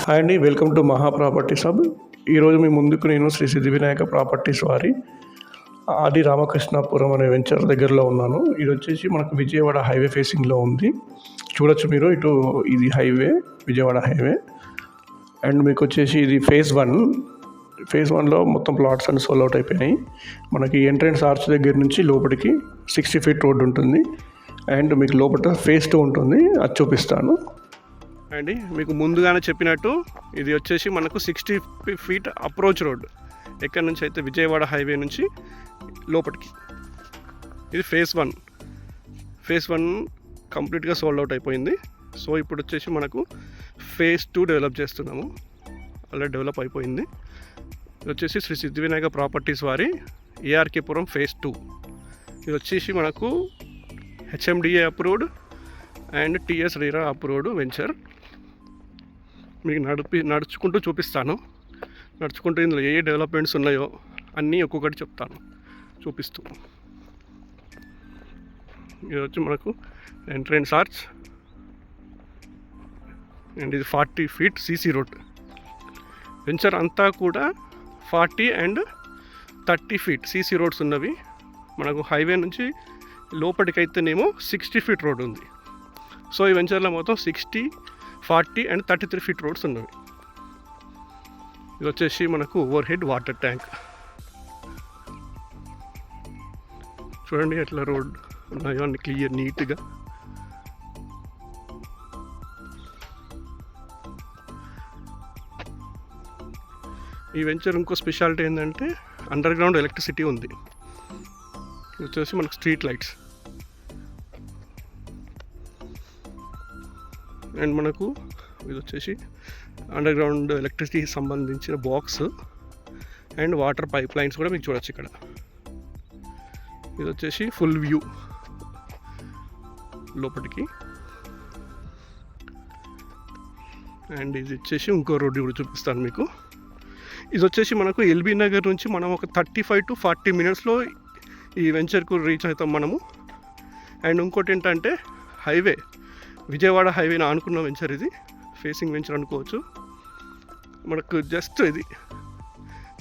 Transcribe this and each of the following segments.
Hi అండి, welcome to మహా properties hub. ఈరోజు మీ ముందుకు నేను శ్రీ సిద్ధి వినాయక ప్రాపర్టీస్ వారి ఆది రామకృష్ణాపురం అనే వెంచర్ దగ్గరలో ఉన్నాను. ఇది వచ్చేసి మనకు విజయవాడ హైవే ఫేసింగ్లో ఉంది. చూడొచ్చు మీరు, ఇటు ఇది హైవే, విజయవాడ హైవే. అండ్ మీకు వచ్చేసి ఇది ఫేజ్ 1లో మొత్తం ప్లాట్స్ అన్ని సోల్ అవుట్ అయిపోయినాయి. మనకి ఎంట్రన్స్ ఆర్చ్ దగ్గర నుంచి లోపలికి 60 feet రోడ్ ఉంటుంది. అండ్ మీకు లోపల ఫేజ్ 2 ఉంటుంది, అది చూపిస్తాను అండి. మీకు ముందుగానే చెప్పినట్టు ఇది వచ్చేసి మనకు 60 feet అప్రోచ్ రోడ్, ఎక్కడి నుంచి అయితే విజయవాడ హైవే నుంచి లోపలికి. ఇది ఫేజ్ 1 కంప్లీట్గా సోల్డ్ అవుట్ అయిపోయింది. సో ఇప్పుడు వచ్చేసి మనకు ఫేజ్ 2 డెవలప్ చేస్తున్నాము. అలా డెవలప్ అయిపోయింది. ఇది వచ్చేసి శ్రీ సిద్ధి వినాయక ప్రాపర్టీస్ వారి ఏఆర్కేపురం ఫేజ్ 2. ఇది వచ్చేసి మనకు HMDA approved and TS RERA approved venture. మీకు నడుచుకుంటూ చూపిస్తాను. నడుచుకుంటూ ఇందులో ఏ డెవలప్మెంట్స్ ఉన్నాయో అన్నీ ఒక్కొక్కటి చెప్తాను చూపిస్తూ. ఇది వచ్చి మనకు ఎంట్రన్స్ ఆర్చ్ అండ్ ఇది 40 feet సీసీ రోడ్. వెంచర్ అంతా కూడా 40 and 30 feet సీసీ రోడ్స్ ఉన్నవి. మనకు హైవే నుంచి లోపలికైతేనేమో 60 feet రోడ్ ఉంది. సో ఈ వెంచర్లో మొత్తం 60, 40 and 33 feet రోడ్స్ ఉన్నవి. ఇది వచ్చేసి మనకు ఓవర్ హెడ్ వాటర్ ట్యాంక్. చూడండి ఎట్లా రోడ్ ఉన్నాయో అన్ని క్లియర్ నీట్గా. ఈ వెంచర్ ఇంకో స్పెషాలిటీ ఏంటంటే అండర్ గ్రౌండ్ ఎలక్ట్రిసిటీ ఉంది. ఇది వచ్చేసి మనకు స్ట్రీట్ లైట్స్ అండ్ మనకు ఇది వచ్చేసి అండర్ గ్రౌండ్ ఎలక్ట్రిసిటీకి సంబంధించిన box and water pipe lines కూడా మీకు చూడొచ్చు ఇక్కడ. ఇది వచ్చేసి ఫుల్ వ్యూ లోపలికి. అండ్ ఇది వచ్చేసి ఇంకో రోడ్డు కూడా చూపిస్తాను మీకు. ఇది వచ్చేసి మనకు ఎల్బీ నగర్ నుంచి మనం ఒక 35 to 40 minutes ఈ వెంచర్కు రీచ్ అవుతాం మనము. అండ్ ఇంకోటి ఏంటంటే హైవే, విజయవాడ హైవేని ఆనుకున్న వెంచర్ ఇది. ఫేసింగ్ వెంచర్ అనుకోవచ్చు. మనకు జస్ట్ ఇది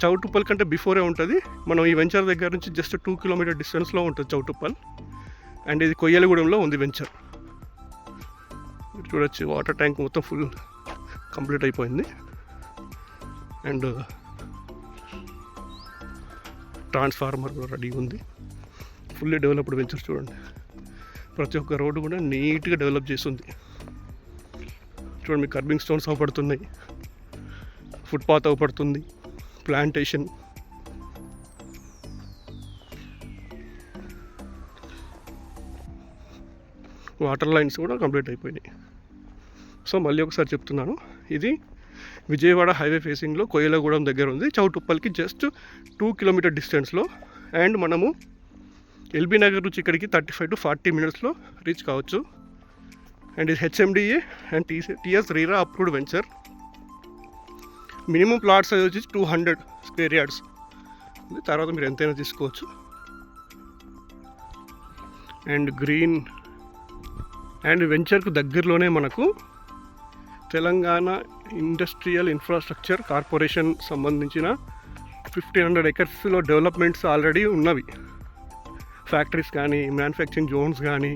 చౌటుప్పల్ కంటే బిఫోరే ఉంటుంది. మనం ఈ వెంచర్ దగ్గర నుంచి జస్ట్ 2 kilometer డిస్టెన్స్లో ఉంటుంది చౌటుప్పల్. అండ్ ఇది కొయ్యలగూడెంలో ఉంది వెంచర్. చూడొచ్చు వాటర్ ట్యాంక్ మొత్తం ఫుల్ కంప్లీట్ అయిపోయింది. అండ్ ట్రాన్స్ఫార్మర్ కూడా రెడీ ఉంది. Fully developed venture. చూడండి ప్రతి ఒక్క రోడ్డు కూడా నీట్గా డెవలప్ చేస్తుంది. చూడండి మీకు కర్బింగ్ స్టోన్స్ అవపడుతున్నాయి, ఫుట్పాత్ అవపడుతుంది, ప్లాంటేషన్. వాటర్ లైన్స్ కూడా కంప్లీట్ అయిపోయినాయి. సో మళ్ళీ ఒకసారి చెప్తున్నాను, ఇది విజయవాడ హైవే ఫేసింగ్లో కొయ్యలగూడెం దగ్గర ఉంది. చౌటుప్పల్కి జస్ట్ 2 kilometer డిస్టెన్స్లో. అండ్ మనము ఎల్బీ నగర్ నుంచి ఇక్కడికి 35 to 40 minutes రీచ్ కావచ్చు. అండ్ ఇది HMDA and TS RERA approved venture. Minimum plot size వచ్చి 200 square yards. తర్వాత మీరు ఎంతైనా తీసుకోవచ్చు. అండ్ గ్రీన్ అండ్ వెంచర్కు దగ్గరలోనే మనకు తెలంగాణ ఇండస్ట్రియల్ ఇన్ఫ్రాస్ట్రక్చర్ కార్పొరేషన్ సంబంధించిన 1500 acres డెవలప్మెంట్స్ ఆల్రెడీ ఉన్నవి. ఫ్యాక్టరీస్ కానీ, మ్యానుఫ్యాక్చరింగ్ జోన్స్ కానీ,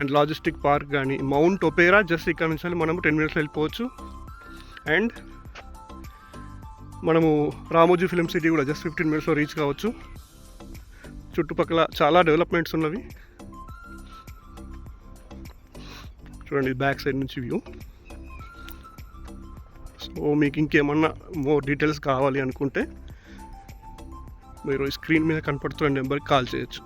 అండ్ లాజిస్టిక్ పార్క్ కానీ. మౌంట్ ఒపేరా జస్ట్ ఇక్కడ నుంచి మనము 10 minutes వెళ్ళిపోవచ్చు. అండ్ మనము రామోజీ ఫిలిం సిటీ కూడా జస్ట్ 15 minutes రీచ్ కావచ్చు. చుట్టుపక్కల చాలా డెవలప్మెంట్స్ ఉన్నవి. చూడండి బ్యాక్ సైడ్ నుంచి వ్యూ. సో మీకు ఇంకేమన్నా మోర్ డీటెయిల్స్ కావాలి అనుకుంటే మీరు స్క్రీన్ మీద కనపడుతున్న నెంబర్కి కాల్ చేయొచ్చు.